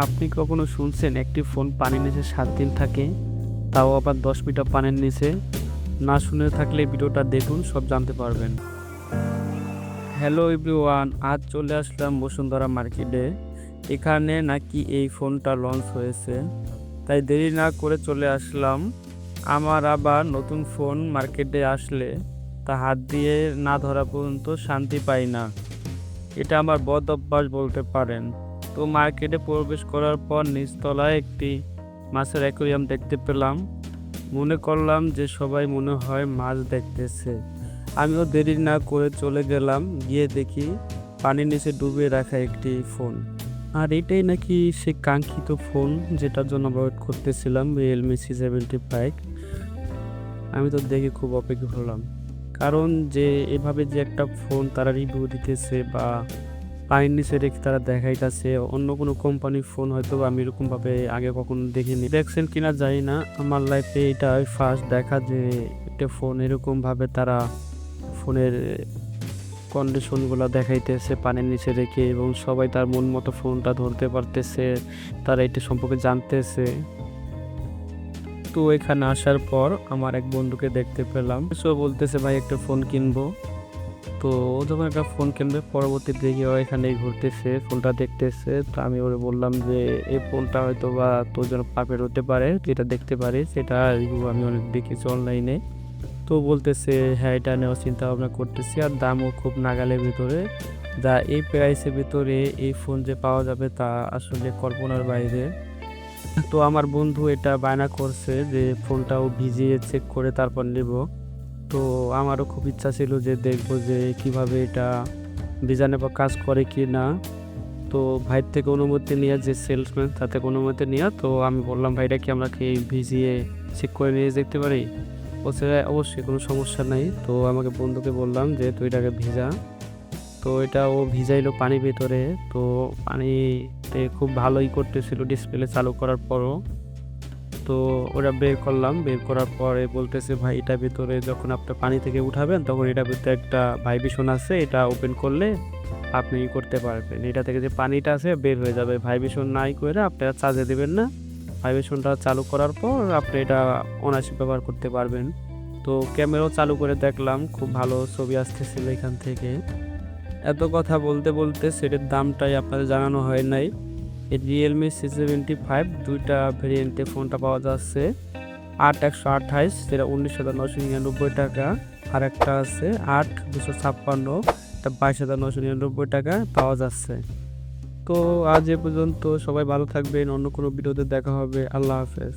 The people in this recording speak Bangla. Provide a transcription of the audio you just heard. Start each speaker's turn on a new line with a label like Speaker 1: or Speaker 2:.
Speaker 1: আপনি কখনো শুনছেন একটি ফোন পানির নিচে 7 দিন থাকে, তাও আবার 10 মিটার পানির নিচে? না শুনে থাকলে ভিডিওটা দেখুন, সব জানতে পারবেন। হ্যালো এভরিওয়ান, আজ চলে আসলাম বসুন্ধরা মার্কেটে। এখানে নাকি এই ফোনটা লঞ্চ হয়েছে, তাই দেরি না করে চলে আসলাম। আমার আবার নতুন ফোন মার্কেটে আসলে তা হাত দিয়ে না ধরা পর্যন্ত শান্তি পাই না। এটা আমার বদ অভ্যাস বলতে পারেন। তো মার্কেটে প্রবেশ করার পর নিচতলায় একটি মাছের অ্যাকোরিয়াম দেখতে পেলাম। মনে করলাম যে সবাই মনে হয় মাছ দেখতেছে। আমিও দেরি না করে চলে গেলাম, গিয়ে দেখি পানির নিচে ডুবিয়ে রাখা একটি ফোন। আর এটাই নাকি সে কাঙ্ক্ষিত ফোন যেটার জন্য আমরা ওয়েট করতেছিলাম, Realme C75। আমি তো দেখে খুব অপেক্ষা হলাম, কারণ যে এভাবে যে একটা ফোন তারা রিভিউ দিতেছে বা পানির নিচে রেখে তারা দেখাইতেছে, অন্য কোনো কোম্পানির ফোন হয়তো আমি এরকম ভাবে আগে কখনো দেখিনি। দেখছেন কিনা জানি না, আমার লাইফে এটা ফার্স্ট দেখা যে একটা ফোন এরকম ভাবে তারা ফোনের কন্ডিশনগুলো দেখাইতেছে পানির নিচে রেখে, এবং সবাই তার মন মতো ফোনটা ধরতে পারতেছে, তারা এটা সম্পর্কে জানতেছে। তো এখানে আসার পর আমার এক বন্ধুকে দেখতে পেলাম, সে বলতেছে ভাই একটা ফোন কিনবো। তো ও যখন একটা ফোন কিনবে, পরবর্তী দেখি ও এখানে ঘুরতেছে, ফোনটা দেখতেছে। তো আমি ওরে বললাম যে এই ফোনটা হয়তো বা তোর জন্য পারফেক্ট হতে পারে, তুই এটা দেখতে পারিস, এটা রিভিউ আমি অনেক দেখেছি অনলাইনে। তো বলতেছে হ্যাঁ, এটা নেওয়ার চিন্তা ভাবনা করতেছি, আর দামও খুব নাগালের ভিতরে। যা এই প্রাইসের ভিতরে এই ফোন যে পাওয়া যাবে তা আসলে কল্পনার বাইরে। তো আমার বন্ধু এটা বায়না করছে যে ফোনটাও ভিজিয়ে চেক করে তারপর নেব। তো আমারও খুব ইচ্ছা ছিল যে দেখবো যে কিভাবে এটা ডিজাইনে বা কাজ করে কি না। তো ভাইয়ের থেকে অনুমতি নিয়ে, যে সেলসম্যান তার থেকে অনুমতি নিয়ে, তো আমি বললাম ভাইটা কি আমরা কি ভিজিয়ে চেক করে নিয়ে দেখতে পারি? বলছে "হ্যাঁ, অবশ্যই কোনো সমস্যা নাই"। তো আমাকে বন্ধুকে বললাম যে তুই এটাকে ভিজা। তো এটা ও ভিজাইলো পানির ভিতরে। তো পানিতে খুব ভালোই করতেছিল ডিসপ্লে চালু করার পরও। তো ওটা বের করলাম, বের করার পরে বলতেছে ভাই এটার ভিতরে যখন আপনি পানি থেকে উঠাবেন তখন এটার ভিতরে একটা ভাইব্রেশন আছে, এটা ওপেন করলে আপনি করতে পারবেন, এটা থেকে যে পানিটা আছে বের হয়ে যাবে। ভাইব্রেশন নাই করে আপনারা চার্জে দেবেন না, ভাইব্রেশনটা চালু করার পর আপনি এটা অনায়াসে ব্যবহার করতে পারবেন। তো ক্যামেরাও চালু করে দেখলাম, খুব ভালো ছবি আসতেছিল এখান থেকে। এত কথা বলতে বলতে সেটের দামটাই আপনাদের জানানো হয় নাই। এই Realme C75 দুইটা ভেরিয়েন্টে ফোনটা পাওয়া যাচ্ছে। 8/128, যেটা 19,999 টাকা। আর একটা আছে 8/256, এটা 22,999 টাকা পাওয়া যাচ্ছে। তো আজ এ পর্যন্ত, সবাই ভালো থাকবেন, অন্য কোনো ভিডিওতে দেখা হবে। আল্লাহ হাফেজ।